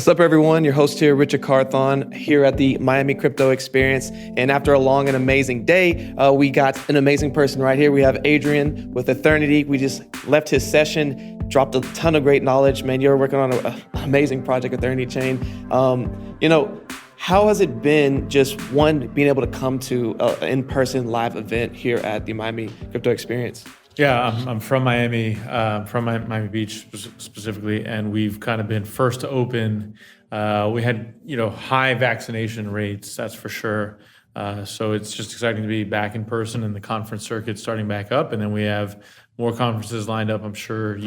What's up, everyone? Your host here, Richard Carthon, here at the Miami Crypto Experience. And after a long and amazing day, we got an amazing person right here. We have Adrian with Ethernity. We just left his session, dropped a ton of great knowledge. Man, you're working on an amazing project, Ethernity Chain. How has it been just being able to come to an in-person live event here at the Miami Crypto Experience? Yeah, I'm from Miami, from Miami Beach specifically, and we've kind of been first to open. We had, high vaccination rates, that's for sure. So it's just exciting to be back in person and the conference circuit starting back up. And then we have more conferences lined up, I'm sure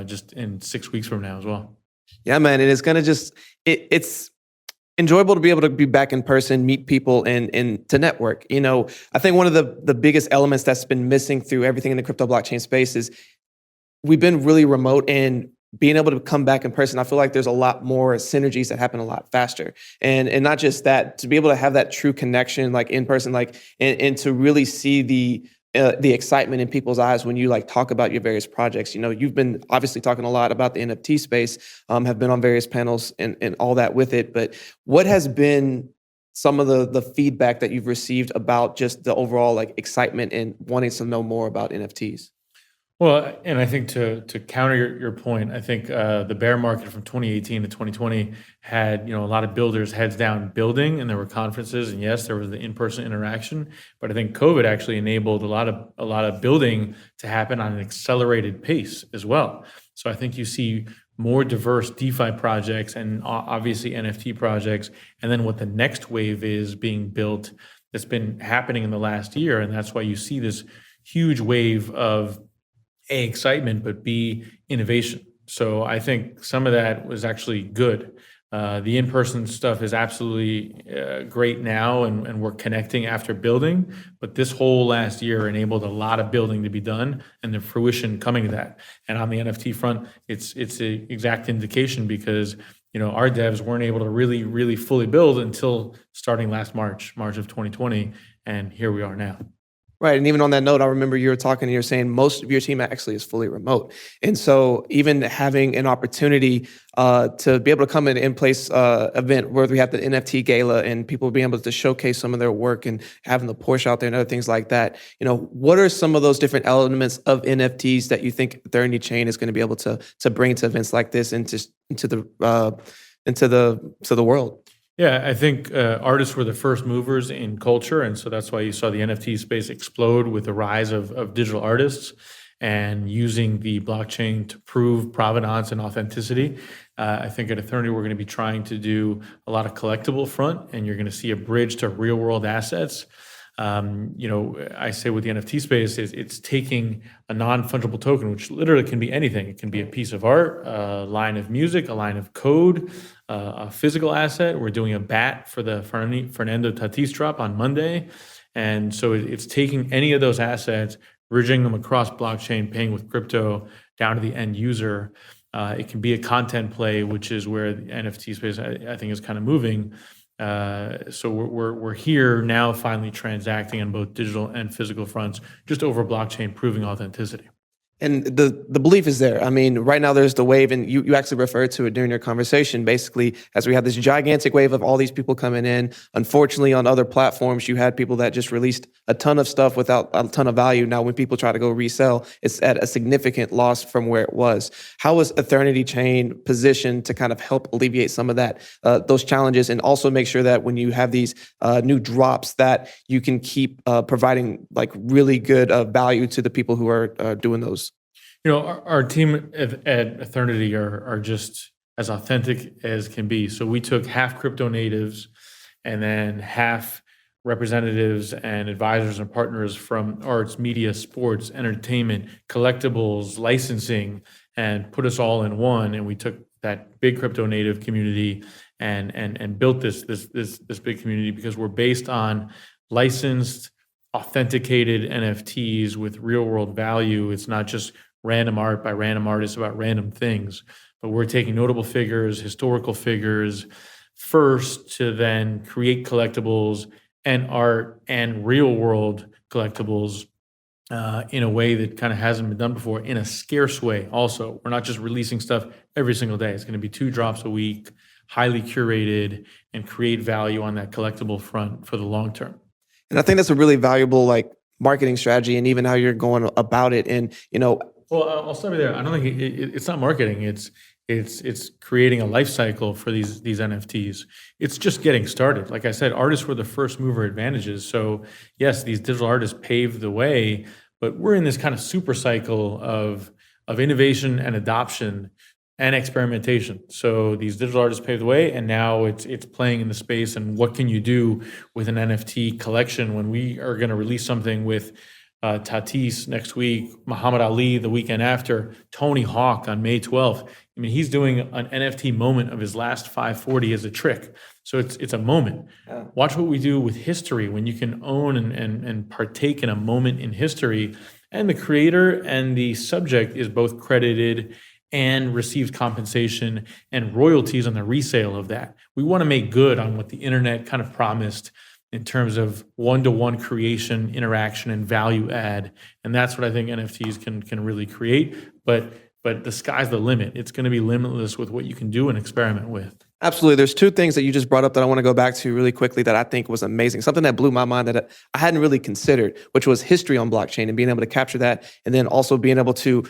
just in 6 weeks from now as well. Yeah, man, and it's going to it's enjoyable to be able to be back in person, meet people, and to network. I think one of the biggest elements that's been missing through everything in the crypto blockchain space is we've been really remote, and being able to come back in person, I feel like there's a lot more synergies that happen a lot faster. And not just that, to be able to have that true connection, like in person, and to really see the excitement in people's eyes when you talk about your various projects. You've been obviously talking a lot about the NFT space, have been on various panels and all that with it. But what has been some of the feedback that you've received about just the overall excitement and wanting to know more about NFTs? Well, and I think to counter your point, I think the bear market from 2018 to 2020 had a lot of builders heads down building, and there were conferences, and yes, there was the in-person interaction. But I think COVID actually enabled a lot of building to happen on an accelerated pace as well. So I think you see more diverse DeFi projects and obviously NFT projects, and then what the next wave is being built that's been happening in the last year, and that's why you see this huge wave of A, excitement, but B, innovation. So I think some of that was actually good. The in-person stuff is absolutely great now, and we're connecting after building. But this whole last year enabled a lot of building to be done, and the fruition coming to that. And on the NFT front, it's an exact indication because our devs weren't able to really fully build until starting last March of 2020, and here we are now. Right. And even on that note, I remember you were talking and you're saying most of your team actually is fully remote. And so even having an opportunity to be able to come in place event where we have the NFT gala and people being able to showcase some of their work and having the Porsche out there and other things like that, what are some of those different elements of NFTs that you think Ethernity Chain is going to be able to bring to events like this into the world? Yeah, I think artists were the first movers in culture, and so that's why you saw the NFT space explode with the rise of digital artists and using the blockchain to prove provenance and authenticity. I think at Ethernity, we're going to be trying to do a lot of collectible front, and you're going to see a bridge to real-world assets. I say with the NFT space, it's taking a non-fungible token, which literally can be anything. It can be a piece of art, a line of music, a line of code, a physical asset. We're doing a bat for the Fernando Tatis drop on Monday. And so it's taking any of those assets, bridging them across blockchain, paying with crypto down to the end user. It can be a content play, which is where the NFT space, I think, is kind of moving. So we're here now finally transacting on both digital and physical fronts, just over blockchain, proving authenticity. And the belief is there. I mean, right now there's the wave, and you actually referred to it during your conversation, basically, as we have this gigantic wave of all these people coming in. Unfortunately, on other platforms, you had people that just released a ton of stuff without a ton of value. Now, when people try to go resell, it's at a significant loss from where it was. How is Ethernity Chain positioned to kind of help alleviate some of that, those challenges, and also make sure that when you have these new drops that you can keep providing really good value to the people who are doing those? Our team at Ethernity are just as authentic as can be. So we took half crypto natives and then half representatives and advisors and partners from arts, media, sports, entertainment, collectibles, licensing, and put us all in one. And we took that big crypto native community and built this big community because we're based on licensed, authenticated NFTs with real world value. It's not just random art by random artists about random things, but we're taking notable figures, historical figures first to then create collectibles and art and real world collectibles in a way that kind of hasn't been done before, in a scarce way also. We're not just releasing stuff every single day. It's going to be 2 drops a week. highly curated, and create value on that collectible front for the long term. And I think that's a really valuable like marketing strategy, and even how you're going about it. And Well, I'll start right there. I don't think it's not marketing. It's creating a life cycle for these NFTs. It's just getting started. Like I said, artists were the first mover advantages. So yes, these digital artists paved the way, but we're in this kind of super cycle of innovation and adoption and experimentation. So these digital artists paved the way, and now it's playing in the space. And what can you do with an NFT collection when we are going to release something with Tatis next week, Muhammad Ali the weekend after, Tony Hawk on May 12th. I mean, he's doing an NFT moment of his last 540 as a trick. So it's a moment. Yeah. Watch what we do with history when you can own and partake in a moment in history, and the creator and the subject is both credited and receives compensation and royalties on the resale of that. We want to make good on what the internet kind of promised in terms of one-to-one creation, interaction, and value add. And that's what I think NFTs can really create. But the sky's the limit. It's going to be limitless with what you can do and experiment with. Absolutely. There's two things that you just brought up that I want to go back to really quickly that I think was amazing. Something that blew my mind that I hadn't really considered, which was history on blockchain and being able to capture that. And then also being able to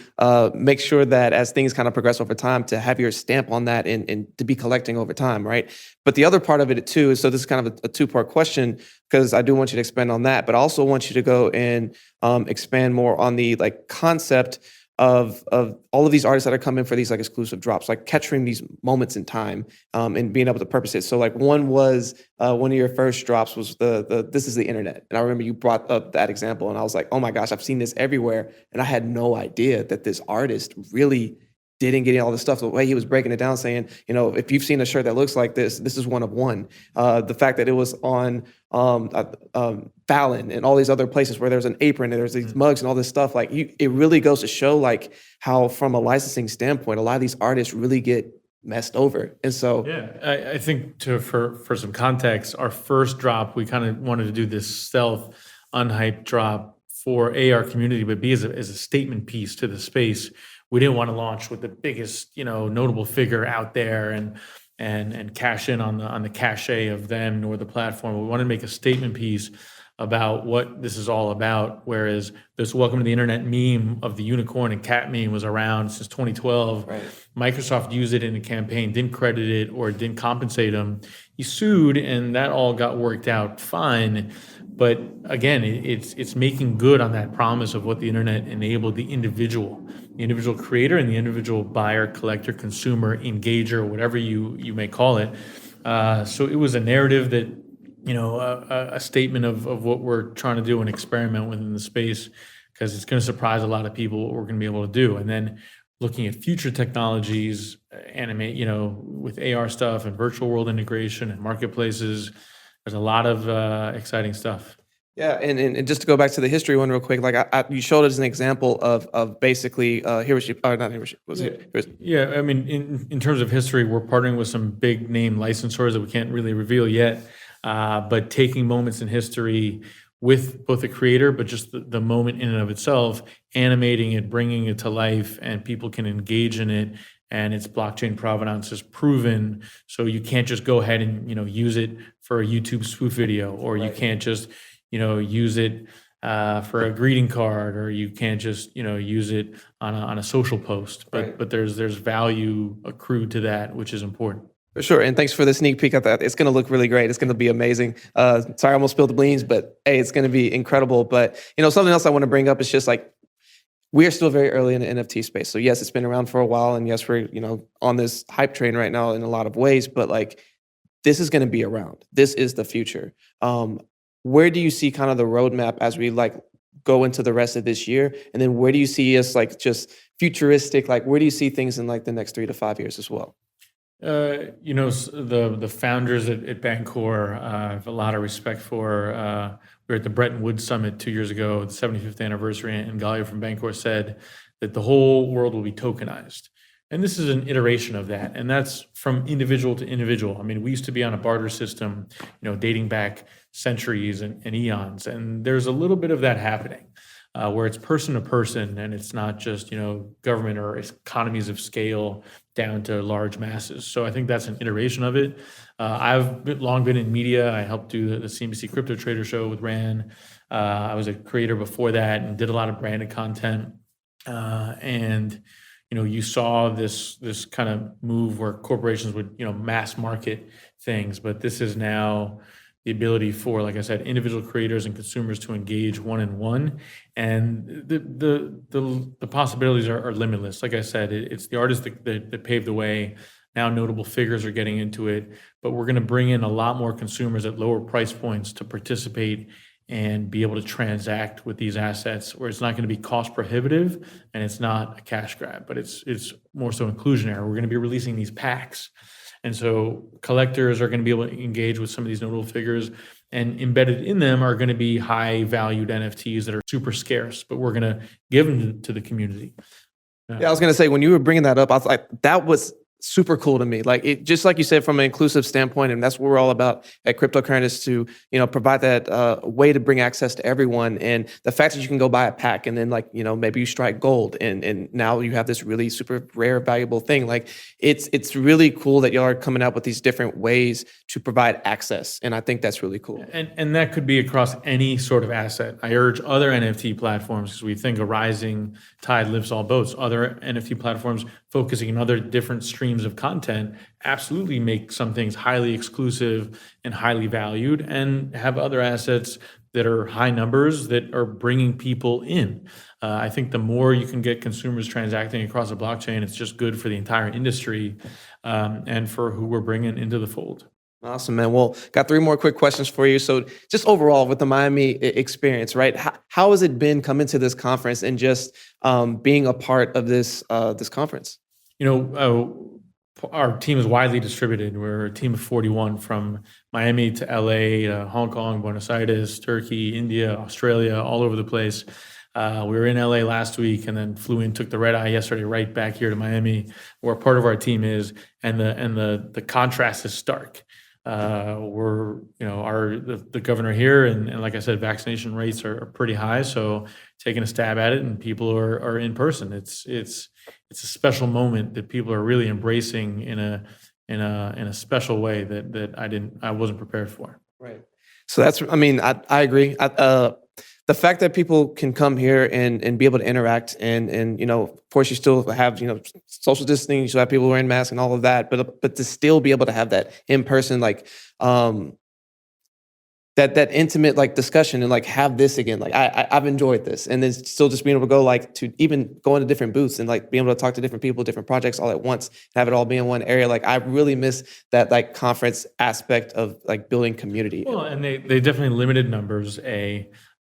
make sure that as things kind of progress over time, to have your stamp on that and to be collecting over time, right? But the other part of it too is, so this is kind of a two-part question, because I do want you to expand on that, but I also want you to go and expand more on the like concept of all of these artists that are coming for these like exclusive drops, like capturing these moments in time and being able to purpose it. So like one was one of your first drops was the this is the internet. And I remember you brought up that example and I was like, oh my gosh, I've seen this everywhere. And I had no idea that this artist really didn't get all this stuff. The way he was breaking it down, saying, if you've seen a shirt that looks like this is one of one. The fact that it was on Fallon and all these other places where there's an apron and there's these mugs and all this stuff, like it really goes to show like how from a licensing standpoint, a lot of these artists really get messed over. And so yeah, I think for some context, our first drop, we kind of wanted to do this stealth unhyped drop for our community, but B as a statement piece to the space. We didn't want to launch with the biggest, notable figure out there and cash in on the cachet of them nor the platform. We wanted to make a statement piece about what this is all about. Whereas this welcome to the internet meme of the unicorn and cat meme was around since 2012. Right. Microsoft used it in a campaign, didn't credit it or didn't compensate him. He sued and that all got worked out fine. But again, it's making good on that promise of what the internet enabled the individual creator and the individual buyer, collector, consumer, engager, whatever you may call it. So it was a narrative that, a statement of what we're trying to do and experiment within the space, because it's going to surprise a lot of people what we're going to be able to do. And then looking at future technologies, animate, with AR stuff and virtual world integration and marketplaces. There's a lot of exciting stuff. Yeah, and just to go back to the history one real quick, like you showed us an example of basically Hiroshi, not Hiroshi, was it? Yeah, I mean, in terms of history, we're partnering with some big name licensors that we can't really reveal yet, but taking moments in history with both the creator, but just the moment in and of itself, animating it, bringing it to life, and people can engage in it. And its blockchain provenance is proven, so you can't just go ahead and use it for a YouTube spoof video, or you can't just use it for a greeting card, or you can't just use it on a social post. But there's value accrued to that, which is important. For sure, and thanks for the sneak peek at that. It's going to look really great. It's going to be amazing. Sorry, I almost spilled the beans, but hey, it's going to be incredible. But something else I want to bring up is just like, we are still very early in the NFT space. So yes, it's been around for a while, and yes, we're on this hype train right now in a lot of ways. But like, this is going to be around. This is the future. Where do you see kind of the roadmap as we like go into the rest of this year, and then where do you see us like just futuristic? Like, where do you see things in like the next 3 to 5 years as well? The founders at Bancor, I have a lot of respect for. We were at the Bretton Woods Summit 2 years ago, the 75th anniversary, and Galia from Bancor said that the whole world will be tokenized. And this is an iteration of that. And that's from individual to individual. I mean, we used to be on a barter system, dating back centuries and eons. And there's a little bit of that happening. where it's person to person and it's not just, government or economies of scale down to large masses. So I think that's an iteration of it. Long been in media. I helped do the CNBC Crypto Trader show with Ran. I was a creator before that and did a lot of branded content. And you saw this kind of move where corporations would mass market things, but this is now the ability for, like I said, individual creators and consumers to engage one-on-one, and the possibilities are limitless. Like I said, it's the artists that paved the way. Now notable figures are getting into it, but we're going to bring in a lot more consumers at lower price points to participate and be able to transact with these assets, where it's not going to be cost prohibitive and it's not a cash grab, but it's more so inclusionary. We're going to be releasing these packs. And so collectors are going to be able to engage with some of these notable figures, and embedded in them are going to be high valued NFTs that are super scarce, but we're going to give them to the community. Yeah, I was going to say, when you were bringing that up, I was like, that was super cool to me. Like, it, just like you said, from an inclusive standpoint, and that's what we're all about at Cryptocurrent, is to provide that way to bring access to everyone. And the fact that you can go buy a pack and then maybe you strike gold, and now you have this really super rare valuable thing. Like, it's really cool that y'all are coming out with these different ways to provide access, and I think that's really cool. And that could be across any sort of asset. I urge other NFT platforms, because we think a rising tide lifts all boats. Other NFT platforms focusing on other different streams of content absolutely make some things highly exclusive and highly valued, and have other assets that are high numbers that are bringing people in. I think the more you can get consumers transacting across a blockchain, it's just good for the entire industry, and for who we're bringing into the fold. Awesome, man. Well, got 3 more quick questions for you. So just overall with the Miami experience, right? How has it been coming to this conference and just being a part of this conference? Our team is widely distributed. We're a team of 41, from Miami to LA, Hong Kong, Buenos Aires, Turkey, India, Australia, all over the place. We were in LA last week and then flew in, took the red eye yesterday, right back here to Miami, where part of our team is, and the contrast is stark. We're, the governor here, and like I said, vaccination rates are pretty high. So taking a stab at it, and people are in person. It's a special moment that people are really embracing in a special way that I wasn't prepared for. Right. So I agree. The fact that people can come here and be able to interact, and of course you still have social distancing, you still have people wearing masks and all of that, but to still be able to have that in person, that intimate discussion, and have this again, I've enjoyed this, and then still just being able to go to even go into different booths and being able to talk to different people, different projects all at once, and have it all be in one area. I really miss that conference aspect of building community. Well, and they definitely limited numbers.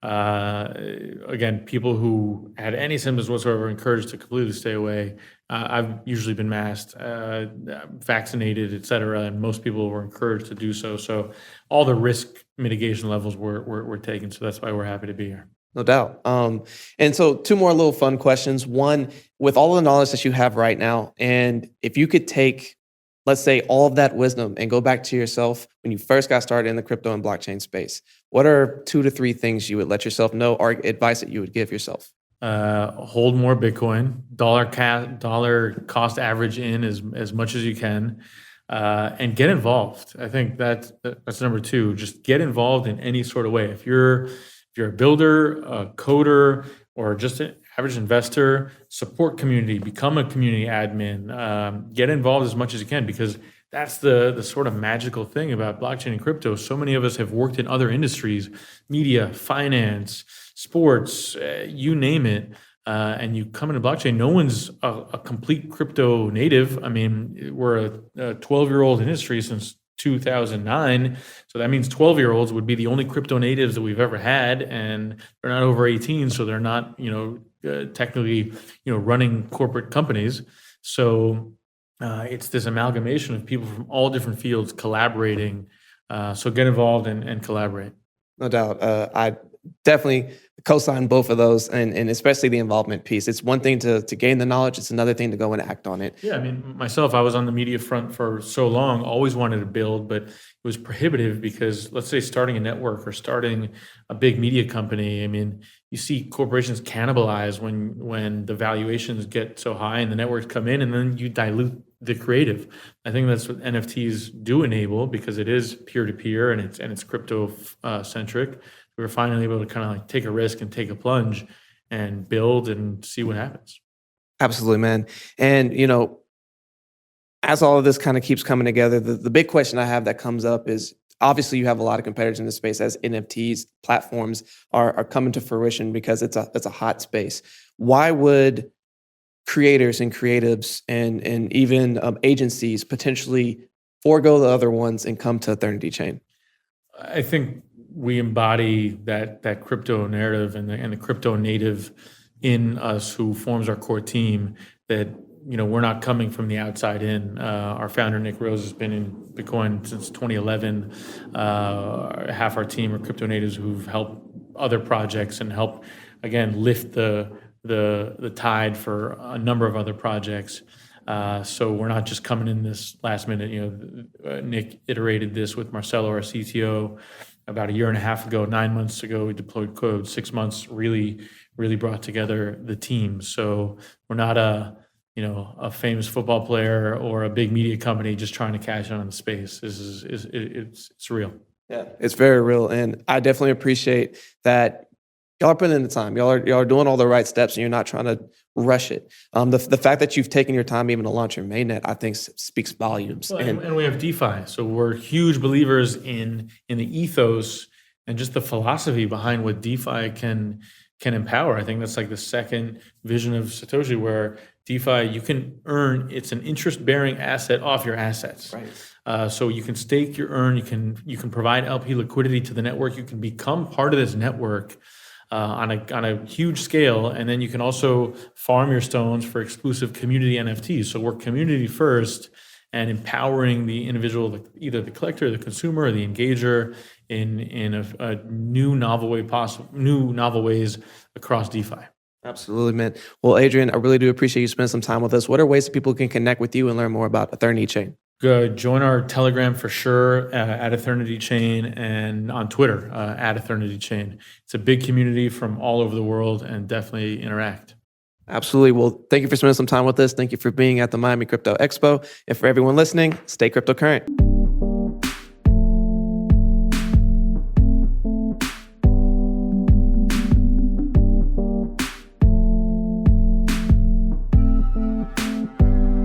Again, people who had any symptoms whatsoever encouraged to completely stay away. I've usually been masked, vaccinated, et cetera, and most people were encouraged to do so. So all the risk mitigation levels were taken. So that's why we're happy to be here. No doubt. And so 2 more little fun questions. One, with all the knowledge that you have right now, and if you could take, let's say, all of that wisdom and go back to yourself when you first got started in the crypto and blockchain space, what are 2 to 3 things you would let yourself know, or advice that you would give yourself? Hold more Bitcoin, dollar cost average in as much as you can, and get involved. I think that's number 2. Just get involved in any sort of way. If you're a builder, a coder, or just an average investor, support community, become a community admin, get involved as much as you can, because that's the sort of magical thing about blockchain and crypto. So many of us have worked in other industries, media, finance, sports, you name it, and you come into blockchain. No one's a complete crypto native. I mean, we're a 12-year-old industry since 2009. So that means 12-year-olds would be the only crypto natives that we've ever had, and they're not over 18, so they're not, technically, running corporate companies. So it's this amalgamation of people from all different fields collaborating. So get involved and collaborate. No doubt. I definitely co-sign both of those, and especially the involvement piece. It's one thing to gain the knowledge. It's another thing to go and act on it. Yeah, I mean, myself, I was on the media front for so long, always wanted to build, but it was prohibitive because, let's say, starting a network or starting a big media company, I mean, you see corporations cannibalize when the valuations get so high and the networks come in, and then you dilute the creative. I think that's what NFTs do enable, because it is peer-to-peer and it's crypto centric. We're finally able to kind of like take a risk and take a plunge and build and see what happens. Absolutely, man. And, as all of this kind of keeps coming together, the big question I have that comes up is, obviously you have a lot of competitors in the space as NFTs platforms are coming to fruition, because it's a hot space. Why would creators and creatives and even agencies potentially forego the other ones and come to Ethernity Chain? I think we embody that crypto narrative and the crypto native in us, who forms our core team, that we're not coming from the outside in. Our founder Nick Rose has been in Bitcoin since 2011. Half our team are crypto natives who've helped other projects and helped, again, lift the tide for a number of other projects. So we're not just coming in this last minute. Nick iterated this with Marcelo, our CTO, about a year and a half ago. 9 months ago, we deployed code. 6 months really brought together the team. So we're not a famous football player or a big media company just trying to cash in on the space. It's real. Yeah, it's very real, and I definitely appreciate that. Y'all are putting in the time. Y'all are doing all the right steps, and you're not trying to rush it. The fact that you've taken your time even to launch your mainnet, I think, speaks volumes. Well, and we have DeFi, so we're huge believers in the ethos and just the philosophy behind what DeFi can empower. I think that's like the second vision of Satoshi, where DeFi, you can earn, it's an interest-bearing asset off your assets. Right. So you can stake your earn, you can provide LP liquidity to the network, you can become part of this network on a huge scale, and then you can also farm your stones for exclusive community NFTs. So we're community first, and empowering the individual, either the collector, the consumer, or the engager, in a new novel ways across DeFi. Absolutely, man. Well, Adrian, I really do appreciate you spending some time with us. What are ways that people can connect with you and learn more about Ethernity Chain? Join our Telegram for sure, at Ethernity Chain, and on Twitter at Ethernity Chain. It's a big community from all over the world, and definitely interact. Absolutely. Well, thank you for spending some time with us. Thank you for being at the Miami Crypto Expo. And for everyone listening, stay cryptocurrent.